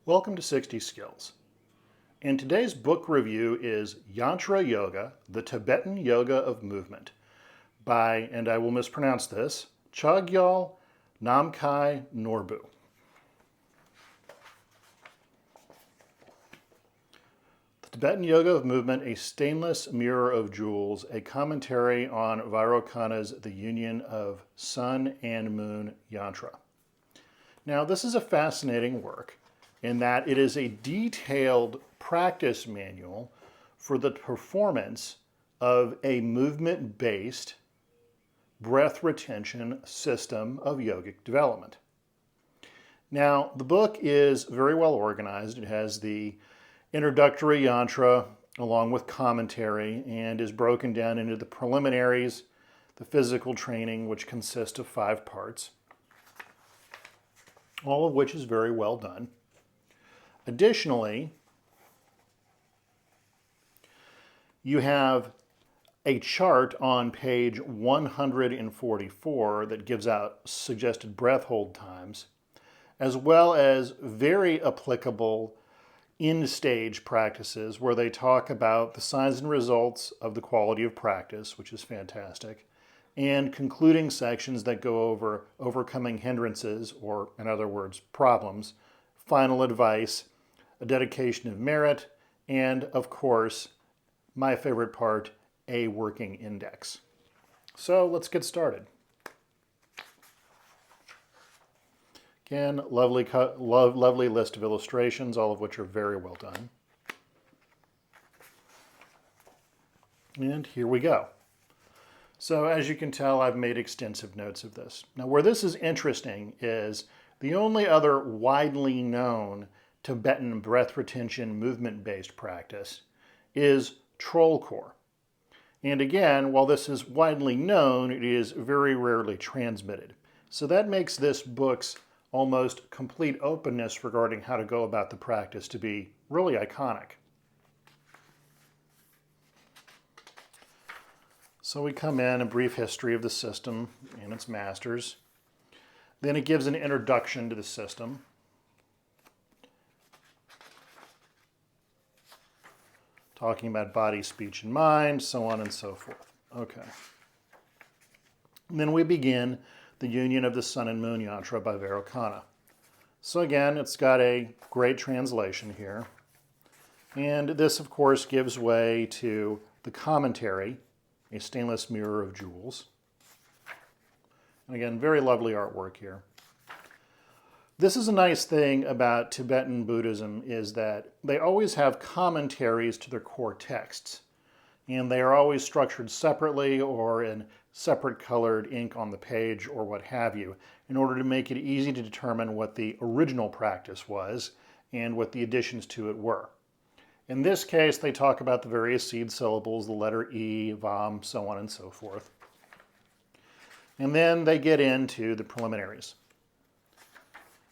Welcome to 60 Skills. And today's book review is Yantra Yoga, the Tibetan Yoga of Movement by, and I will mispronounce this, Chogyal Namkhai Norbu. The Tibetan Yoga of Movement, a stainless mirror of jewels, a commentary on Vairocana's The Union of Sun and Moon Yantra. Now, this is a fascinating work in that it is a detailed practice manual for the performance of a movement-based breath retention system of yogic development. Now, the book is very well organized. It has the introductory yantra along with commentary and is broken down into the preliminaries, the physical training, which consists of 5 parts, all of which is very well done. Additionally, you have a chart on page 144 that gives out suggested breath hold times, as well as very applicable in-stage practices where they talk about the signs and results of the quality of practice, which is fantastic, and concluding sections that go over overcoming hindrances, or in other words, problems, final advice, a dedication of merit, and of course, my favorite part, a working index. So let's get started. Again, lovely list of illustrations, all of which are very well done. And here we go. So as you can tell, I've made extensive notes of this. Now, where this is interesting is the only other widely known Tibetan breath retention movement-based practice is trulkhor. And again, while this is widely known, it is very rarely transmitted. So that makes this book's almost complete openness regarding how to go about the practice to be really iconic. So we come in, a brief history of the system and its masters. Then it gives an introduction to the system. Talking about body, speech, and mind, so on and so forth. Okay. And then we begin the Union of the Sun and Moon Yantra by Vairocana. So again, it's got a great translation here. And this, of course, gives way to the commentary, a stainless mirror of jewels. And again, very lovely artwork here. This is a nice thing about Tibetan Buddhism is that they always have commentaries to their core texts. And they are always structured separately or in separate colored ink on the page or what have you, in order to make it easy to determine what the original practice was and what the additions to it were. In this case, they talk about the various seed syllables, the letter E, Vam, so on and so forth. And then they get into the preliminaries.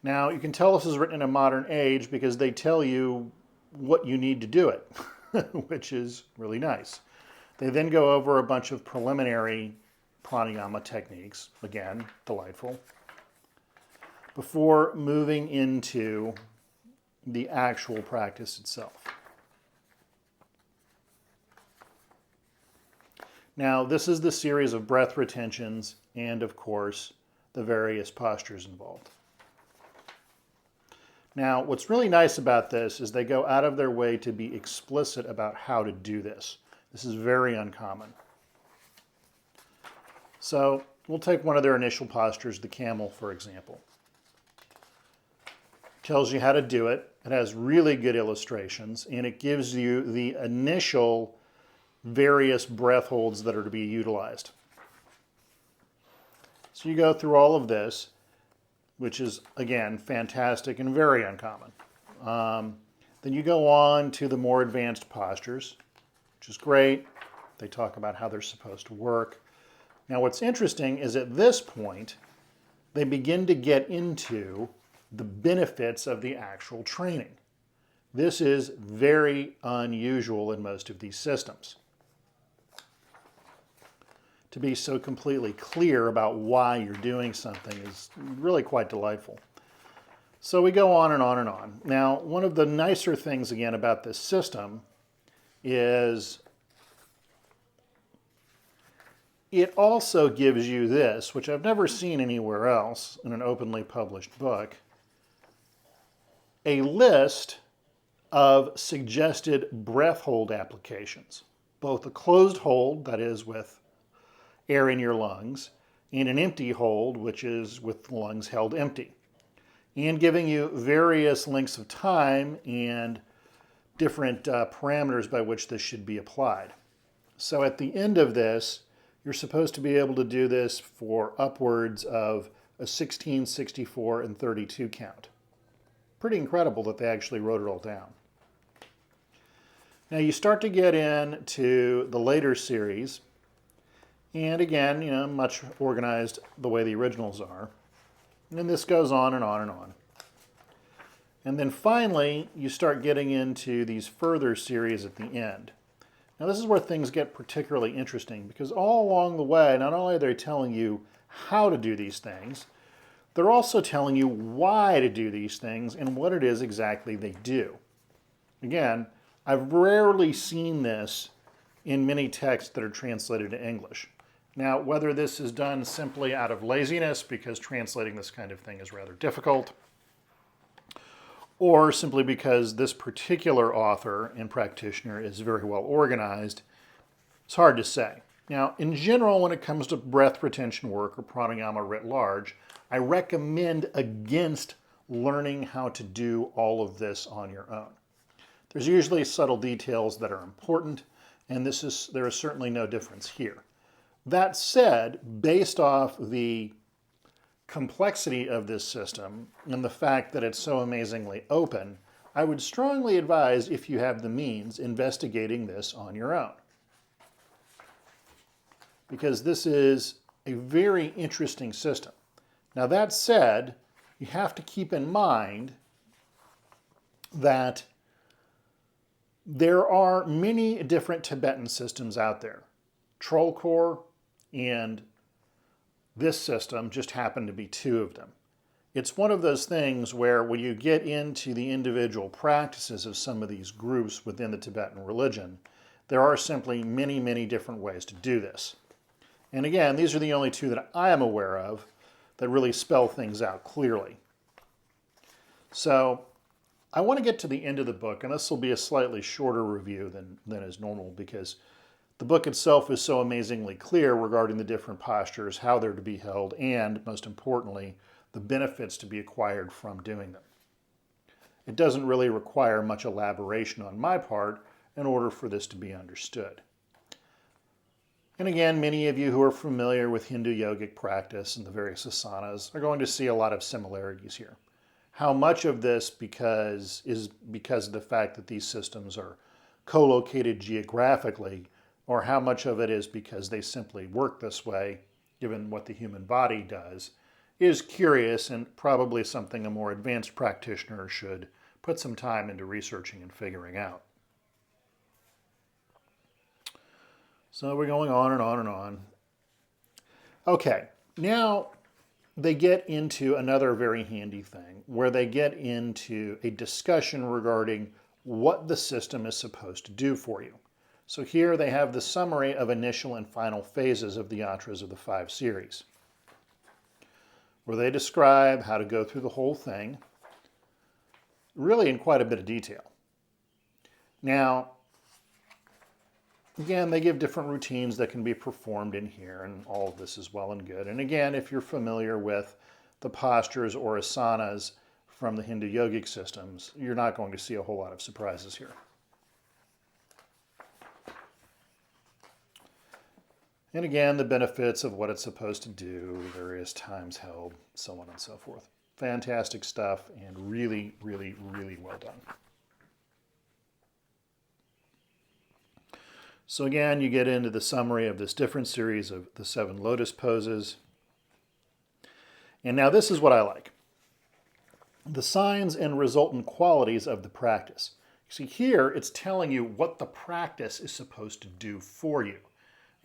Now, you can tell this is written in a modern age because they tell you what you need to do it, which is really nice. They then go over a bunch of preliminary pranayama techniques, again, delightful, before moving into the actual practice itself. Now, this is the series of breath retentions and, of course, the various postures involved. Now, what's really nice about this is they go out of their way to be explicit about how to do this. This is very uncommon. So we'll take one of their initial postures, the camel, for example. Tells you how to do it. It has really good illustrations, and it gives you the initial various breath holds that are to be utilized. So you go through all of this, which is, again, fantastic and very uncommon. Then you go on to the more advanced postures, which is great. They talk about how they're supposed to work. Now, what's interesting is at this point, they begin to get into the benefits of the actual training. This is very unusual in most of these systems. To be so completely clear about why you're doing something is really quite delightful. So we go on and on and on. Now, one of the nicer things, again, about this system is it also gives you this, which I've never seen anywhere else in an openly published book, a list of suggested breath hold applications, both a closed hold, that is with air in your lungs, and an empty hold, which is with the lungs held empty, and giving you various lengths of time and different parameters by which this should be applied. So at the end of this, you're supposed to be able to do this for upwards of a 16, 64, and 32 count. Pretty incredible that they actually wrote it all down. Now you start to get into the later series, and again, much organized the way the originals are. And this goes on and on and on. And then finally, you start getting into these further series at the end. Now this is where things get particularly interesting, because all along the way, not only are they telling you how to do these things, they're also telling you why to do these things and what it is exactly they do. Again, I've rarely seen this in many texts that are translated to English. Now, whether this is done simply out of laziness, because translating this kind of thing is rather difficult, or simply because this particular author and practitioner is very well organized, it's hard to say. Now, in general, when it comes to breath retention work or pranayama writ large, I recommend against learning how to do all of this on your own. There's usually subtle details that are important, and there is certainly no difference here. That said, based off the complexity of this system and the fact that it's so amazingly open, I would strongly advise, if you have the means, investigating this on your own. Because this is a very interesting system. Now that said, you have to keep in mind that there are many different Tibetan systems out there. Trulkhor and this system just happen to be two of them. It's one of those things where when you get into the individual practices of some of these groups within the Tibetan religion, there are simply many, many different ways to do this. And again, these are the only two that I am aware of that really spell things out clearly. So I want to get to the end of the book, and this will be a slightly shorter review than is normal, because the book itself is so amazingly clear regarding the different postures, how they're to be held, and most importantly, the benefits to be acquired from doing them. It doesn't really require much elaboration on my part in order for this to be understood. And again, many of you who are familiar with Hindu yogic practice and the various asanas are going to see a lot of similarities here. How much of this is because of the fact that these systems are co-located geographically, or how much of it is because they simply work this way, given what the human body does, is curious and probably something a more advanced practitioner should put some time into researching and figuring out. So we're going on and on and on. Okay, now they get into another very handy thing, where they get into a discussion regarding what the system is supposed to do for you. So here they have the summary of initial and final phases of the yantras of the 5 series, where they describe how to go through the whole thing, really in quite a bit of detail. Now, again, they give different routines that can be performed in here, and all of this is well and good. And again, if you're familiar with the postures or asanas from the Hindu yogic systems, you're not going to see a whole lot of surprises here. And again, the benefits of what it's supposed to do, various times held, so on and so forth. Fantastic stuff, and really, really, really well done. So again, you get into the summary of this different series of the 7 lotus poses. And now this is what I like. The signs and resultant qualities of the practice. See, here it's telling you what the practice is supposed to do for you.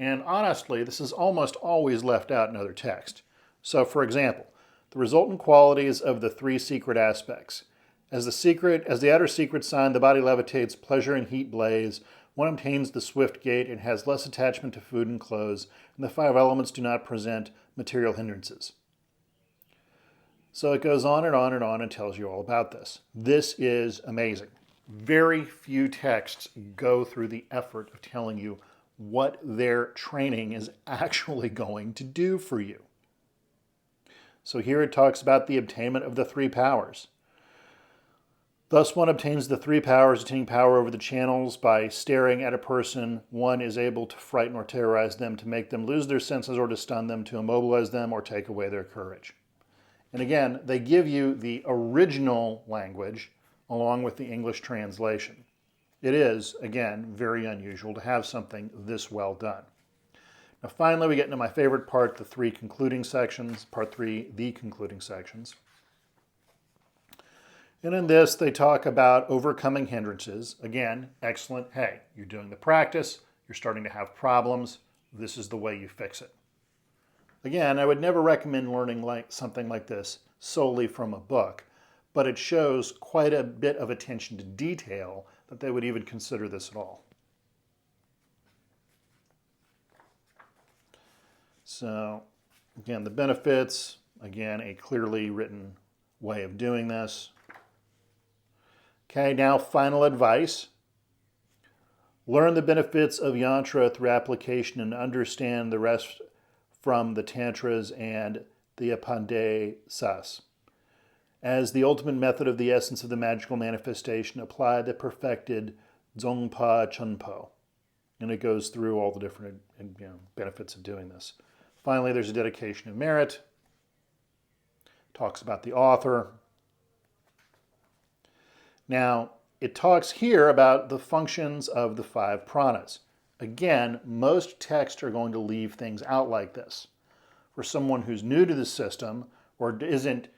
And honestly, this is almost always left out in other text. So for example, The resultant qualities of the three secret aspects. As the outer secret sign, the body levitates, pleasure and heat blaze. One obtains the swift gait and has less attachment to food and clothes, and the five elements do not present material hindrances. So it goes on and on and on and tells you all about this. This is amazing. Very few texts go through the effort of telling you what their training is actually going to do for you. So here it talks about the obtainment of the three powers. Thus one obtains the three powers, attaining power over the channels by staring at a person. One is able to frighten or terrorize them, to make them lose their senses or to stun them, to immobilize them or take away their courage. And again, they give you the original language along with the English translation. It is, again, very unusual to have something this well done. Now finally we get into my favorite part, the three concluding sections, part 3, the concluding sections. And in this, they talk about overcoming hindrances. Again, excellent. Hey, you're doing the practice. You're starting to have problems. This is the way you fix it. Again, I would never recommend learning something like this solely from a book, but it shows quite a bit of attention to detail that they would even consider this at all. So, again, the benefits. Again, a clearly written way of doing this. Okay, now final advice. Learn the benefits of yantra through application and understand the rest from the tantras and the Upanishads. As the ultimate method of the essence of the magical manifestation, apply the perfected Dzongpa Chunpo. And it goes through all the different benefits of doing this. Finally, there's a dedication of merit. Talks about the author. Now, it talks here about the functions of the 5 pranas. Again, most texts are going to leave things out like this. For someone who's new to the system or isn't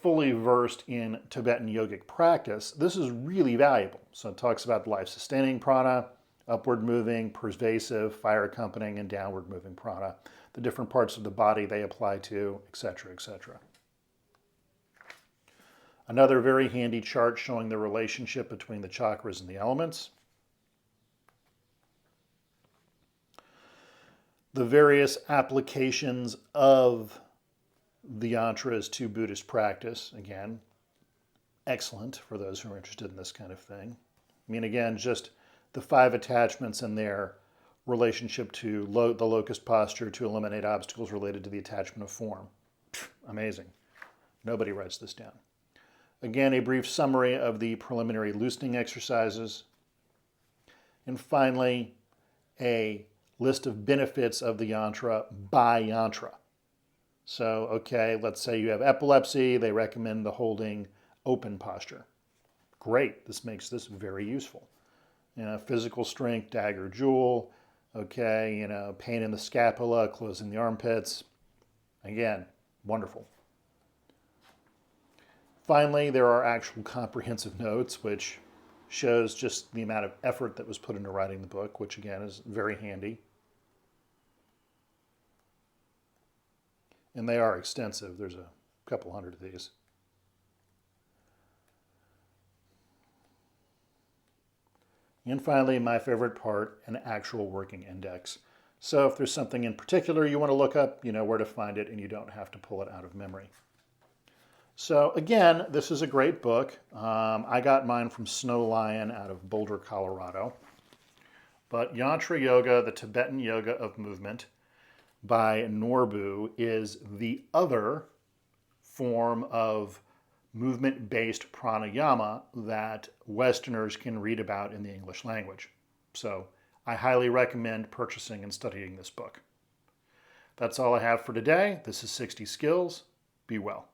fully versed in Tibetan yogic practice, this is really valuable. So it talks about life-sustaining prana, upward moving, pervasive, fire accompanying, and downward moving prana, the different parts of the body they apply to, etc., etc. Another very handy chart showing the relationship between the chakras and the elements. The various applications of the yantras to Buddhist practice. Again, excellent for those who are interested in this kind of thing. I mean, again, just the 5 attachments and their relationship to the locust posture to eliminate obstacles related to the attachment of form. Amazing. Nobody writes this down. Again, a brief summary of the preliminary loosening exercises. And finally, a list of benefits of the yantra by yantra. So, okay, let's say you have epilepsy. They recommend the holding open posture. Great. This makes this very useful. Physical strength, dagger jewel. Okay, pain in the scapula, closing the armpits. Again, wonderful. Finally, there are actual comprehensive notes, which shows just the amount of effort that was put into writing the book, which again is very handy. And they are extensive. There's a couple hundred of these. And finally, my favorite part, an actual working index. So if there's something in particular you want to look up, you know where to find it and you don't have to pull it out of memory. So again, this is a great book. I got mine from Snow Lion out of Boulder, Colorado. But Yantra Yoga, the Tibetan Yoga of Movement by Norbu is the other form of movement-based pranayama that Westerners can read about in the English language. So I highly recommend purchasing and studying this book. That's all I have for today. This is 60 Skills. Be well.